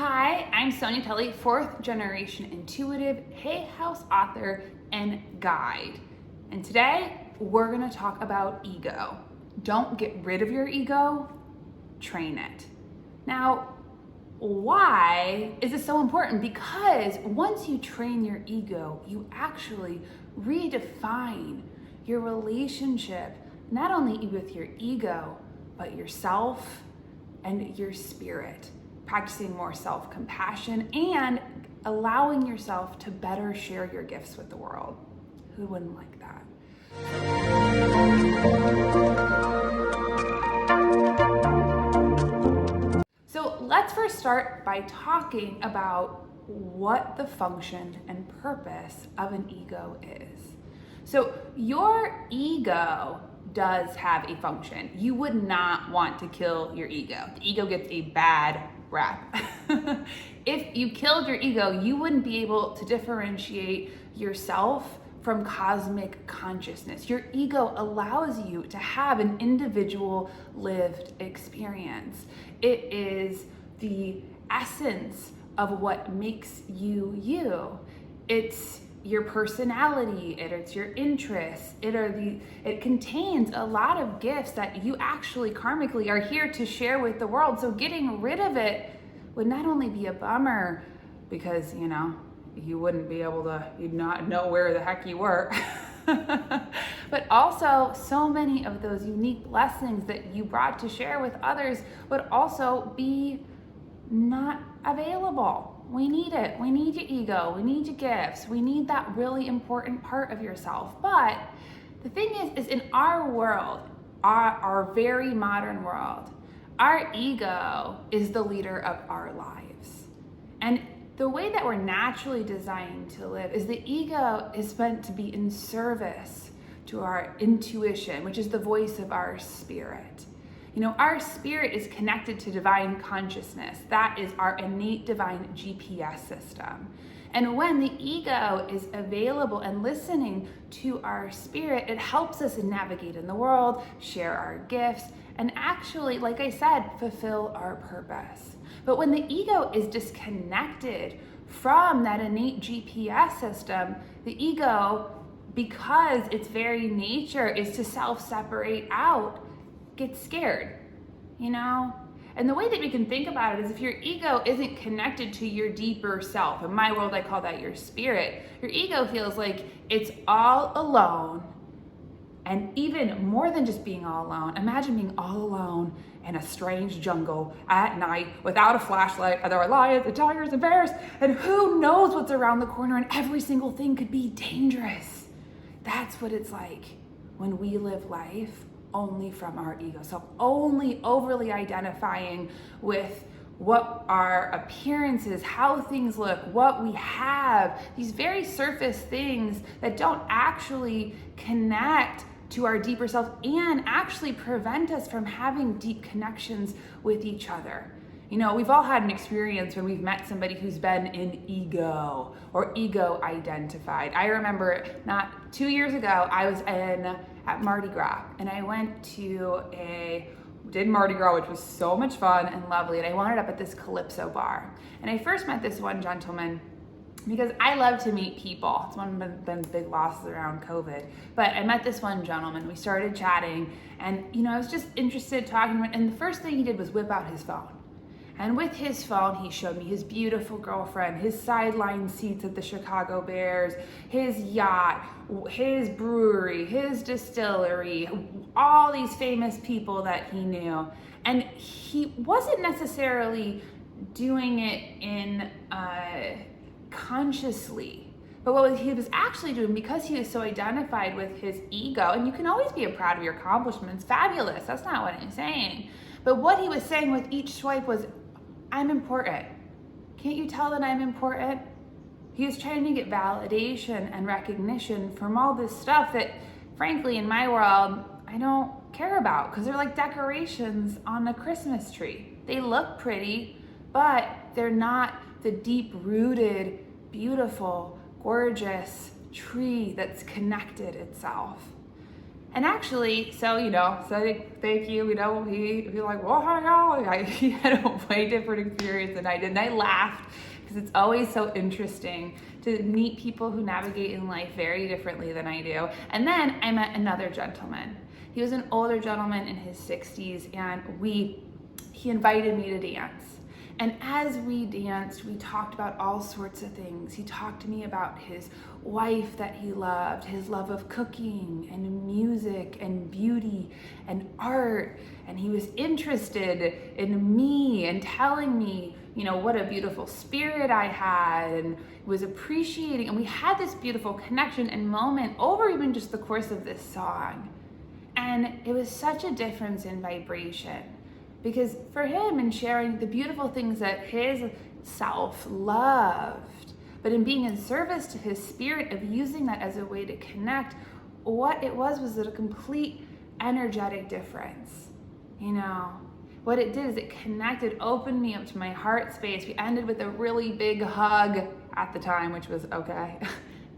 Hi, I'm Sonia Tully, fourth generation intuitive, Hay House author, and guide. And today we're going to talk about ego. Don't get rid of your ego, train it. Now, why is this so important? Because once you train your ego, you actually redefine your relationship, not only with your ego, but yourself and your spirit. Practicing more self-compassion and allowing yourself to better share your gifts with the world. Who wouldn't like that? So let's first start by talking about what the function and purpose of an ego is. So your ego does have a function. You would not want to kill your ego. The ego gets a bad rap. If you killed your ego, you wouldn't be able to differentiate yourself from cosmic consciousness. Your ego allows you to have an individual lived experience. It is the essence of what makes you you. It's your personality, it's your interests, it contains a lot of gifts that you actually karmically are here to share with the world. So getting rid of it would not only be a bummer because, you wouldn't be able to, you'd not know where the heck you were, but also so many of those unique blessings that you brought to share with others would also be not available. We need it. We need your ego. We need your gifts. We need that really important part of yourself. But the thing is in our world, our very modern world, our ego is the leader of our lives. And the way that we're naturally designed to live is the ego is meant to be in service to our intuition, which is the voice of our spirit. Our spirit is connected to divine consciousness. That is our innate divine GPS system. And when the ego is available and listening to our spirit, it helps us navigate in the world, share our gifts, and actually, like I said, fulfill our purpose. But when the ego is disconnected from that innate GPS system, the ego, because its very nature is to self-separate out, get scared, And the way that we can think about it is if your ego isn't connected to your deeper self, in my world I call that your spirit, your ego feels like it's all alone. And even more than just being all alone, imagine being all alone in a strange jungle at night without a flashlight, and there are lions and tigers and bears, and who knows what's around the corner, and every single thing could be dangerous. That's what it's like when we live life only from our ego. So only overly identifying with what our appearance is, how things look, what we have, these very surface things that don't actually connect to our deeper self and actually prevent us from having deep connections with each other. We've all had an experience when we've met somebody who's been in ego or ego identified. I remember not 2 years ago, I was at Mardi Gras, and I went to did Mardi Gras, which was so much fun and lovely, and I wound up at this Calypso bar. And I first met this one gentleman because I love to meet people. It's one of the big losses around COVID. But I met this one gentleman, we started chatting, and I was just interested talking, and the first thing he did was whip out his phone. And with his phone, he showed me his beautiful girlfriend, his sideline seats at the Chicago Bears, his yacht, his brewery, his distillery, all these famous people that he knew. And he wasn't necessarily doing it in consciously. But what he was actually doing, because he was so identified with his ego, and you can always be proud of your accomplishments, fabulous, that's not what I'm saying. But what he was saying with each swipe was, I'm important. Can't you tell that I'm important? He was trying to get validation and recognition from all this stuff that, frankly, in my world, I don't care about, because they're like decorations on a Christmas tree. They look pretty, but they're not the deep-rooted, beautiful, gorgeous tree that's connected itself. And actually, so, thank you, he'd be like, well, hi, y'all. He had a way different experience than I did. And I laughed because it's always so interesting to meet people who navigate in life very differently than I do. And then I met another gentleman. He was an older gentleman in his 60s, and he invited me to dance. And as we danced, we talked about all sorts of things. He talked to me about his wife that he loved, his love of cooking and music and beauty and art. And he was interested in me and telling me, what a beautiful spirit I had, and was appreciating. And we had this beautiful connection and moment over even just the course of this song. And it was such a difference in vibration. Because for him, in sharing the beautiful things that his self loved, but in being in service to his spirit of using that as a way to connect, what it was a complete energetic difference. What it did is it connected, opened me up to my heart space. We ended with a really big hug at the time, which was okay,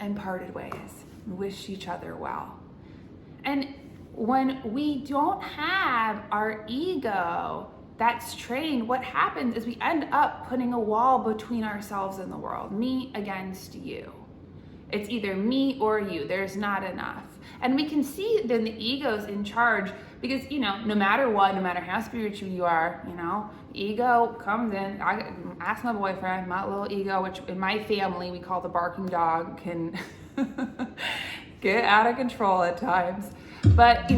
and parted ways, wished each other well. And when we don't have our ego that's trained, what happens is we end up putting a wall between ourselves and the world, me against you. It's either me or you. There's not enough. And we can see then the ego's in charge because, no matter what, no matter how spiritual you are, ego comes in. I ask my boyfriend, my little ego, which in my family we call the barking dog, can get out of control at times. But,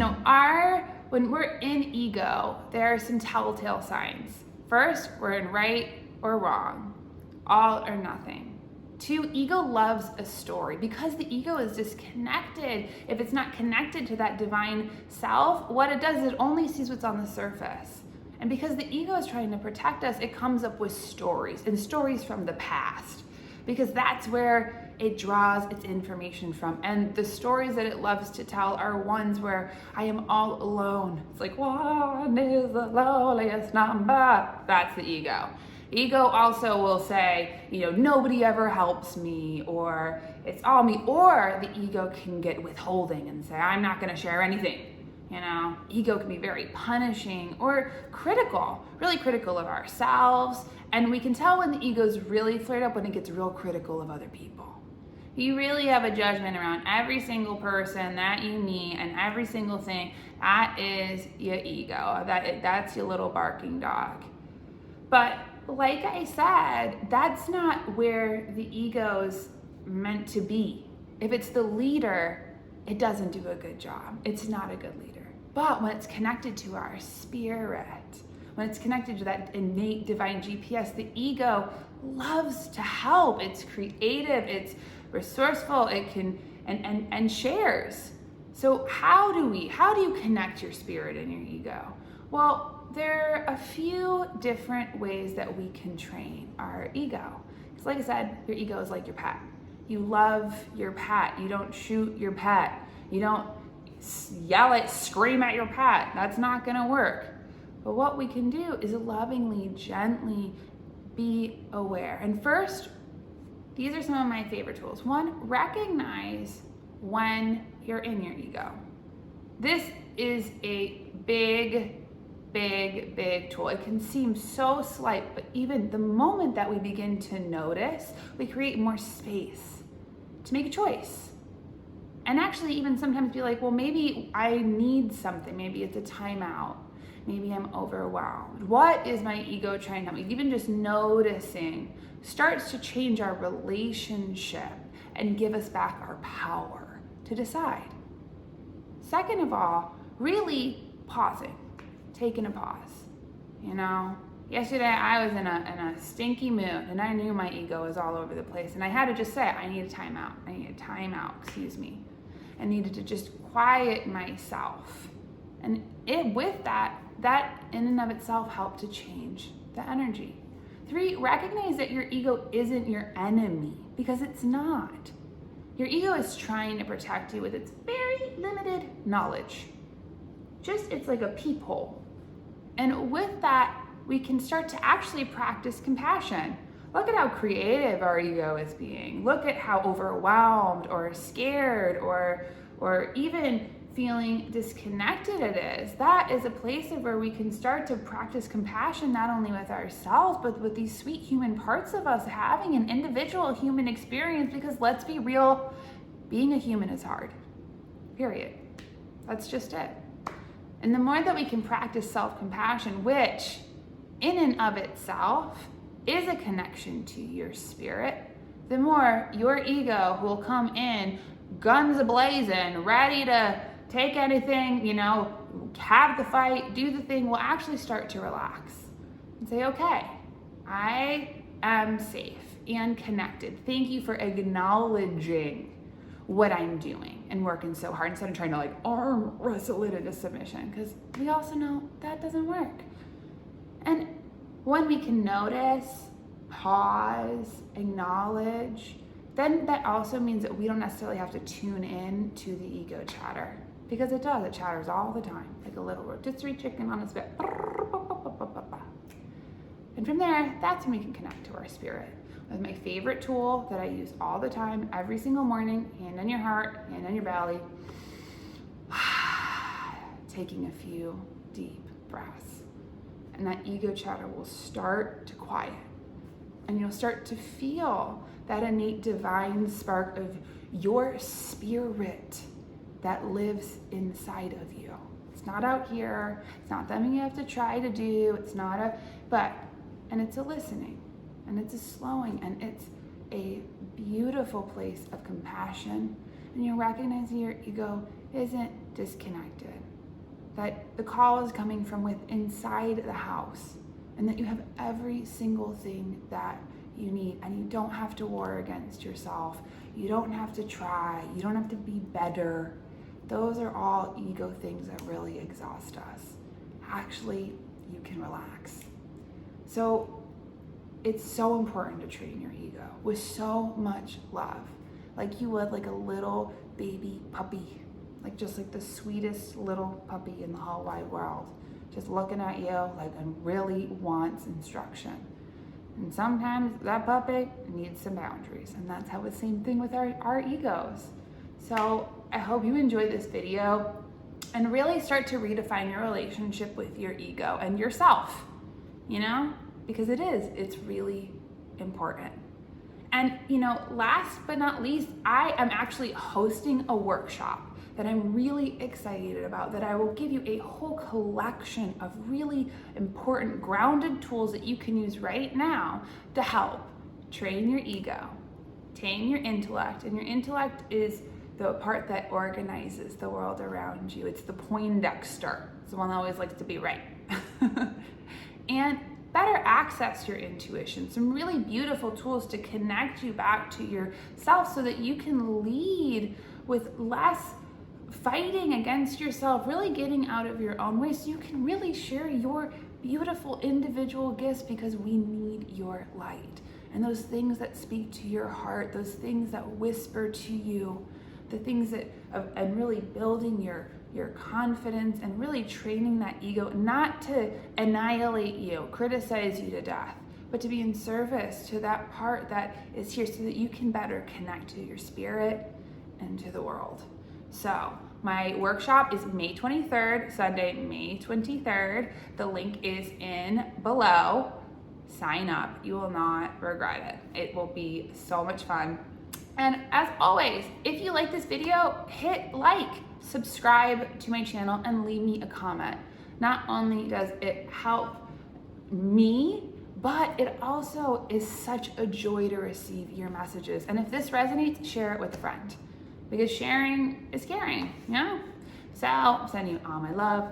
when we're in ego, there are some telltale signs. First, we're in right or wrong, all or nothing. 2, ego loves a story. Because the ego is disconnected, if it's not connected to that divine self, what it does is it only sees what's on the surface. And because the ego is trying to protect us, it comes up with stories, and stories from the past. Because that's where it draws its information from. And the stories that it loves to tell are ones where I am all alone. It's like, 1 is the lowliest number. That's the ego. Ego also will say, nobody ever helps me, or it's all me. Or the ego can get withholding and say, I'm not going to share anything. Ego can be very punishing or critical, really critical of ourselves. And we can tell when the ego's really flared up when it gets real critical of other people. You really have a judgment around every single person that you meet and every single thing. That is your ego. That's your little barking dog. But like I said, that's not where the ego's meant to be. If it's the leader, it doesn't do a good job. It's not a good leader. But when it's connected to our spirit, when it's connected to that innate divine GPS, the ego loves to help. It's creative, it's resourceful, it can and shares. So how do you connect your spirit and your ego? Well, there are a few different ways that we can train our ego. Because like I said, your ego is like your pet. You love your pet. You don't shoot your pet. You don't scream at your pet. That's not gonna work. But what we can do is lovingly, gently be aware. And first, these are some of my favorite tools. 1, recognize when you're in your ego. This is a big tool. It can seem so slight, but even the moment that we begin to notice, we create more space to make a choice. And actually even sometimes be like, well, maybe I need something. Maybe it's a timeout. Maybe I'm overwhelmed. What is my ego trying to tell me? Even just noticing starts to change our relationship and give us back our power to decide. Second of all, really pausing, taking a pause. Yesterday I was in a stinky mood and I knew my ego was all over the place and I had to just say, I need a timeout. I needed to just quiet myself. And with that in and of itself helped to change the energy. 3, recognize that your ego isn't your enemy, because it's not. Your ego is trying to protect you with its very limited knowledge. It's like a peephole. And with that, we can start to actually practice compassion. Look at how creative our ego is being. Look at how overwhelmed or scared or even feeling disconnected it is, that is a place of where we can start to practice compassion, not only with ourselves, but with these sweet human parts of us having an individual human experience. Because let's be real, being a human is hard, period. That's just it. And the more that we can practice self-compassion, which in and of itself is a connection to your spirit, the more your ego will come in guns a-blazing, ready to take anything, have the fight, do the thing, will actually start to relax and say, okay, I am safe and connected. Thank you for acknowledging what I'm doing and working so hard, instead of trying to arm wrestle it into submission, because we also know that doesn't work. And when we can notice, pause, acknowledge, then that also means that we don't necessarily have to tune in to the ego chatter, because it does. It chatters all the time, like a little rotisserie chicken on its bed. And from there, that's when we can connect to our spirit. With my favorite tool that I use all the time, every single morning, hand on your heart, hand on your belly, taking a few deep breaths. And that ego chatter will start to quiet. And you'll start to feel that innate divine spark of your spirit that lives inside of you. It's not out here. It's not something you have to try to do. It's not and it's a listening, and it's a slowing, and it's a beautiful place of compassion. And you're recognizing your ego isn't disconnected, that the call is coming from within inside the house, and that you have every single thing that you need, and you don't have to war against yourself. You don't have to try. You don't have to be better. Those are all ego things that really exhaust us. Actually, you can relax. So it's so important to train your ego with so much love, like you would like a little baby puppy, just like the sweetest little puppy in the whole wide world, just looking at you and really wants instruction. And sometimes that puppy needs some boundaries, and that's how the same thing with our egos. So I hope you enjoyed this video and really start to redefine your relationship with your ego and yourself, because it's really important. And, last but not least, I am actually hosting a workshop that I'm really excited about, that I will give you a whole collection of really important grounded tools that you can use right now to help train your ego, tame your intellect. And your intellect is the part that organizes the world around you. It's the Poindexter. It's the one that always likes to be right. And better access your intuition, some really beautiful tools to connect you back to yourself so that you can lead with less fighting against yourself, really getting out of your own way, so you can really share your beautiful individual gifts, because we need your light. And those things that speak to your heart, those things that whisper to you, the things and really building your confidence and really training that ego, not to annihilate you, criticize you to death, but to be in service to that part that is here so that you can better connect to your spirit and to the world. So my workshop is May 23rd, Sunday, May 23rd. The link is in below. Sign up. You will not regret it. It will be so much fun. And as always, if you like this video, hit like, subscribe to my channel, and leave me a comment. Not only does it help me, but it also is such a joy to receive your messages. And if this resonates, share it with a friend, because sharing is caring, So I'm sending you all my love.